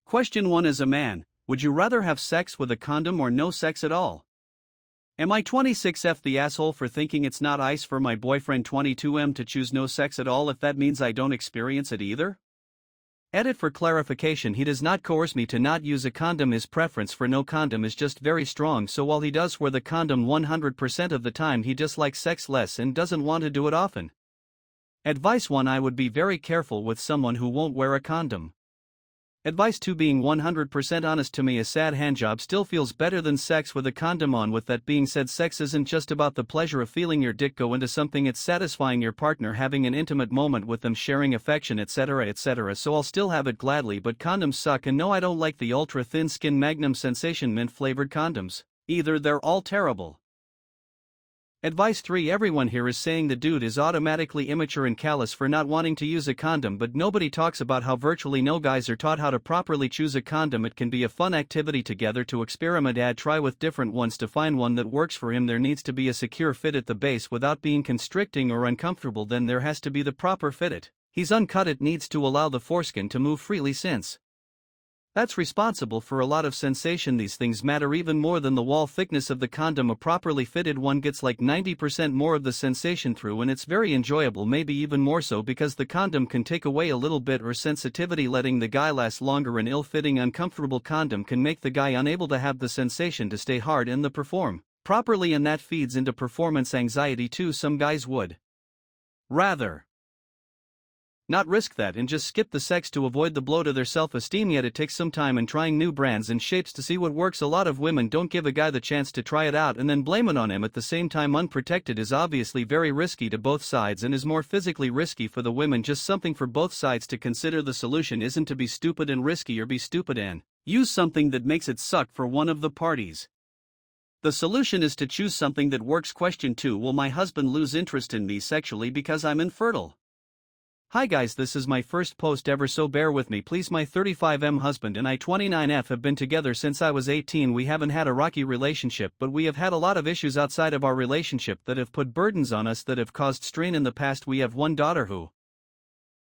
Question 1. As a man, would you rather have sex with a condom or no sex at all? Am I 26F the asshole for thinking it's not ice for my boyfriend 22M to choose no sex at all if that means I don't experience it either? Edit for clarification: he does not coerce me to not use a condom. His preference for no condom is just very strong, so while he does wear the condom 100% of the time, he dislikes sex less and doesn't want to do it often. Advice 1. I would be very careful with someone who won't wear a condom. Advice 2. Being 100% honest, to me a sad handjob still feels better than sex with a condom on. With that being said, sex isn't just about the pleasure of feeling your dick go into something, it's satisfying your partner, having an intimate moment with them, sharing affection, etc., etc. So I'll still have it gladly, but condoms suck, and no, I don't like the ultra thin skin Magnum Sensation mint flavored condoms either, they're all terrible. Advice 3. Everyone here is saying the dude is automatically immature and callous for not wanting to use a condom, but nobody talks about how virtually no guys are taught how to properly choose a condom. It can be a fun activity together to experiment, try with different ones to find one that works for him. There needs to be a secure fit at the base without being constricting or uncomfortable. Then there has to be the proper fit. He's uncut, it needs to allow the foreskin to move freely, since that's responsible for a lot of sensation. These things matter even more than the wall thickness of the condom. A properly fitted one gets like 90% more of the sensation through, and it's very enjoyable, maybe even more so because the condom can take away a little bit or sensitivity, letting the guy last longer. An ill-fitting, uncomfortable condom can make the guy unable to have the sensation to stay hard and the perform properly, and that feeds into performance anxiety too. Some guys would rather not risk that and just skip the sex to avoid the blow to their self-esteem, yet it takes some time and trying new brands and shapes to see what works. A lot of women don't give a guy the chance to try it out and then blame it on him. At the same time, unprotected is obviously very risky to both sides and is more physically risky for the women. Just something for both sides to consider. The solution isn't to be stupid and risky, or be stupid and use something that makes it suck for one of the parties. The solution is to choose something that works. Question 2. Will my husband lose interest in me sexually because I'm infertile? Hi guys, this is my first post ever, so bear with me please. My 35M husband and I 29F have been together since I was 18. We haven't had a rocky relationship, but we have had a lot of issues outside of our relationship that have put burdens on us that have caused strain in the past. We have one daughter who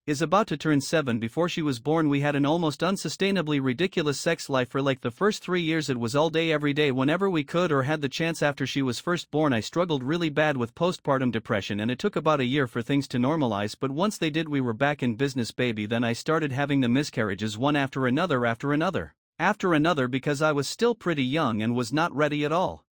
is about to turn 7. Before she was born, we had an almost unsustainably ridiculous sex life. For like the first 3 years it was all day every day whenever we could or had the chance. After she was first born, I struggled really bad with postpartum depression, and it took about a year for things to normalize, but once they did we were back in business, baby. Then I started having the miscarriages, one after another, because I was still pretty young and was not ready at all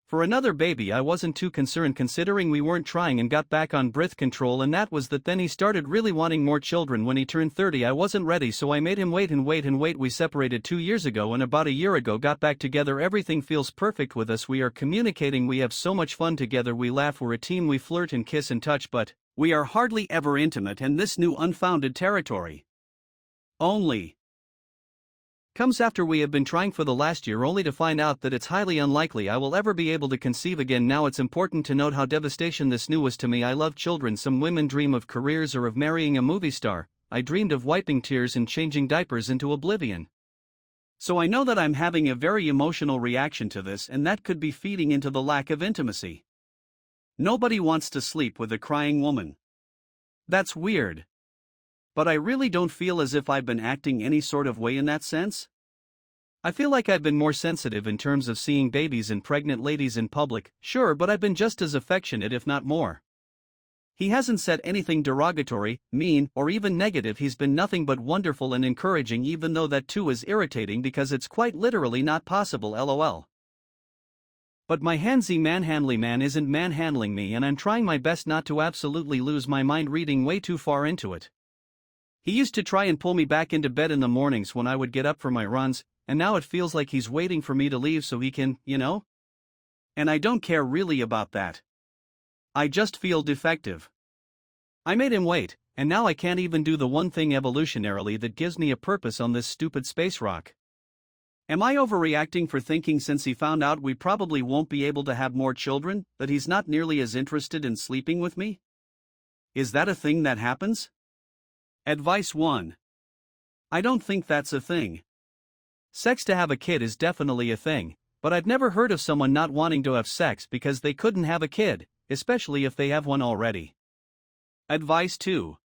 for another baby. I wasn't too concerned considering we weren't trying and got back on birth control, and that was that. Then he started really wanting more children. When he turned 30 I wasn't ready, so I made him wait. We separated 2 years ago and about a year ago got back together. Everything feels perfect with us. We are communicating, we have so much fun together, we laugh, we're a team, we flirt and kiss and touch, but we are hardly ever intimate, and this new unfounded territory only comes after we have been trying for the last year, only to find out that it's highly unlikely I will ever be able to conceive again. Now it's important to note how devastation this new was to me. I love children. Some women dream of careers or of marrying a movie star. I dreamed of wiping tears and changing diapers into oblivion. So I know that I'm having a very emotional reaction to this, and that could be feeding into the lack of intimacy. Nobody wants to sleep with a crying woman. That's weird. But I really don't feel as if I've been acting any sort of way in that sense. I feel like I've been more sensitive in terms of seeing babies and pregnant ladies in public, sure, but I've been just as affectionate, if not more. He hasn't said anything derogatory, mean, or even negative. He's been nothing but wonderful and encouraging, even though that too is irritating because it's quite literally not possible, lol. But my handsy manhandly man isn't manhandling me, and I'm trying my best not to absolutely lose my mind reading way too far into it. He used to try and pull me back into bed in the mornings when I would get up for my runs, and now it feels like he's waiting for me to leave so he can, And I don't care really about that. I just feel defective. I made him wait, and now I can't even do the one thing evolutionarily that gives me a purpose on this stupid space rock. Am I overreacting for thinking since he found out we probably won't be able to have more children, that he's not nearly as interested in sleeping with me? Is that a thing that happens? Advice 1. I don't think that's a thing. Sex to have a kid is definitely a thing, but I've never heard of someone not wanting to have sex because they couldn't have a kid, especially if they have one already. Advice 2.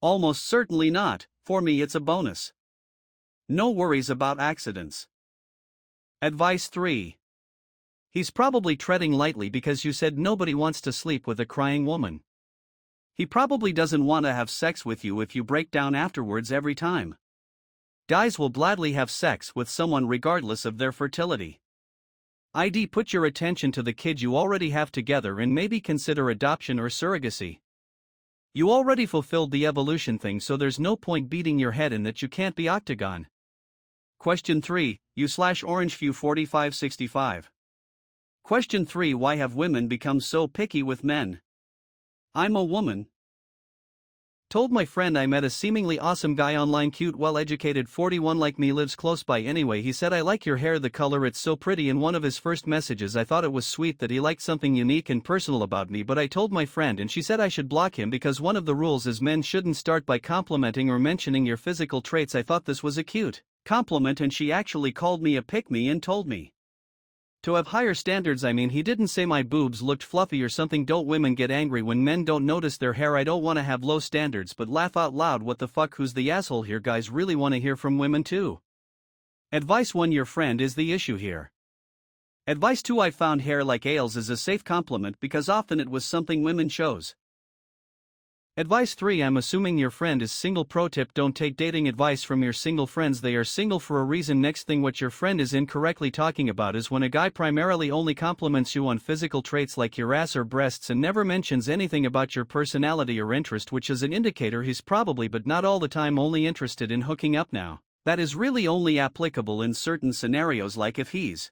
Almost certainly not. For me it's a bonus. No worries about accidents. Advice 3. He's probably treading lightly because you said nobody wants to sleep with a crying woman. He probably doesn't want to have sex with you if you break down afterwards every time. Guys will gladly have sex with someone regardless of their fertility. Put your attention to the kid you already have together and maybe consider adoption or surrogacy. You already fulfilled the evolution thing, so there's no point beating your head in that you can't be octagon. Question 3, you/orangeview4565. Question 3, why have women become so picky with men? I'm a woman. Told my friend I met a seemingly awesome guy online, cute, well-educated, 41 like me, lives close by. Anyway, he said, I like your hair, the color, it's so pretty. In one of his first messages I thought it was sweet that he liked something unique and personal about me, but I told my friend and she said I should block him because one of the rules is men shouldn't start by complimenting or mentioning your physical traits. I thought this was a cute compliment and she actually called me a pick-me and told me to have higher standards. I mean, he didn't say my boobs looked fluffy or something. Don't women get angry when men don't notice their hair? I don't want to have low standards, but laugh out loud. What the fuck, who's the asshole here? Guys really want to hear from women too. Advice 1, your friend is the issue here. Advice 2, I found hair like ales is a safe compliment because often it was something women chose. Advice 3, I'm assuming your friend is single. Pro tip, don't take dating advice from your single friends, they are single for a reason. Next thing, what your friend is incorrectly talking about is when a guy primarily only compliments you on physical traits like your ass or breasts and never mentions anything about your personality or interest, which is an indicator he's probably, but not all the time, only interested in hooking up. Now, that is really only applicable in certain scenarios, like if he's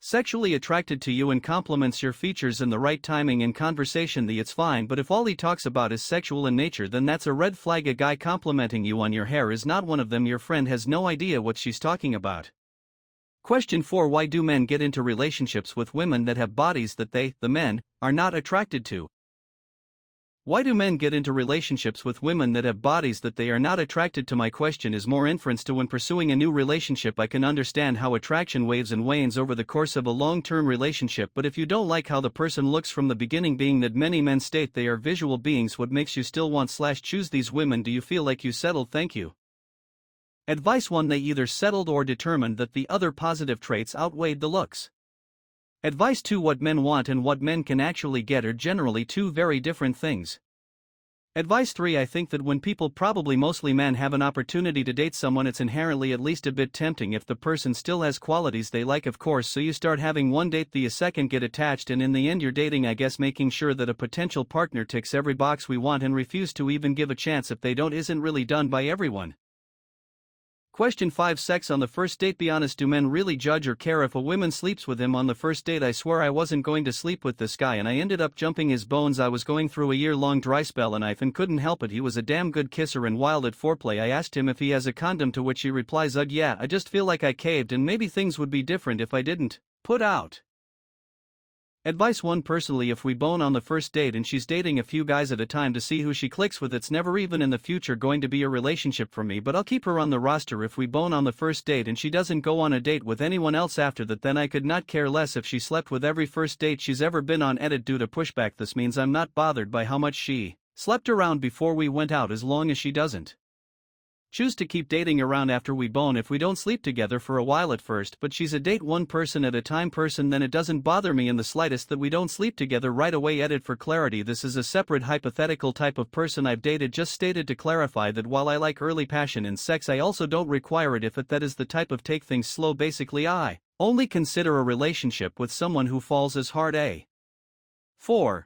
sexually attracted to you and compliments your features in the right timing and conversation, it's fine, but if all he talks about is sexual in nature, then that's a red flag. A guy complimenting you on your hair is not one of them. Your friend has no idea what she's talking about. Question 4, why do men get into relationships with women that have bodies that they, the men, are not attracted to? Why do men get into relationships with women that have bodies that they are not attracted to? My question is more inference to when pursuing a new relationship. I can understand how attraction waves and wanes over the course of a long-term relationship, but if you don't like how the person looks from the beginning, being that many men state they are visual beings, what makes you still want/choose these women? Do you feel like you settled? Thank you. Advice 1, they either settled or determined that the other positive traits outweighed the looks. Advice 2, what men want and what men can actually get are generally two very different things. Advice 3, I think that when people, probably mostly men, have an opportunity to date someone, it's inherently at least a bit tempting if the person still has qualities they like, of course, so you start having one date, the second get attached, and in the end you're dating, I guess, making sure that a potential partner ticks every box we want and refuse to even give a chance if they don't isn't really done by everyone. Question 5, sex on the first date. Be honest, do men really judge or care if a woman sleeps with him on the first date? I swear I wasn't going to sleep with this guy and I ended up jumping his bones. I was going through a year-long dry spell and I couldn't help it. He was a damn good kisser and wild at foreplay. I asked him if he has a condom, to which he replies, ugh yeah, I just feel like I caved and maybe things would be different if I didn't put out. Advice 1, personally, if we bone on the first date and she's dating a few guys at a time to see who she clicks with, it's never even in the future going to be a relationship for me, but I'll keep her on the roster. If we bone on the first date and she doesn't go on a date with anyone else after that, then I could not care less if she slept with every first date she's ever been on. Edit due to pushback. This means I'm not bothered by how much she slept around before we went out, as long as she doesn't choose to keep dating around after we bone. If we don't sleep together for a while at first, but she's a date one person at a time person, then it doesn't bother me in the slightest that we don't sleep together right away. Edit for clarity, this is a separate hypothetical type of person I've dated. Just stated to clarify that while I like early passion in sex, I also don't require it if that is the type of take things slow. Basically, I only consider a relationship with someone who falls as hard for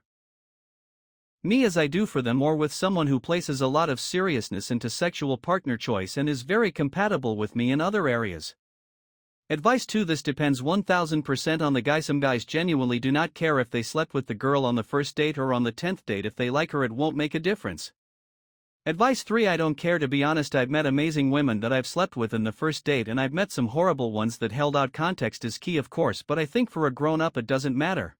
me as I do for them, or with someone who places a lot of seriousness into sexual partner choice and is very compatible with me in other areas. Advice 2, this depends 1000% on the guy. Some guys genuinely do not care if they slept with the girl on the first date or on the 10th date. If they like her, it won't make a difference. Advice 3, I don't care, to be honest. I've met amazing women that I've slept with in the first date and I've met some horrible ones that held out. Context is key, of course, but I think for a grown-up it doesn't matter.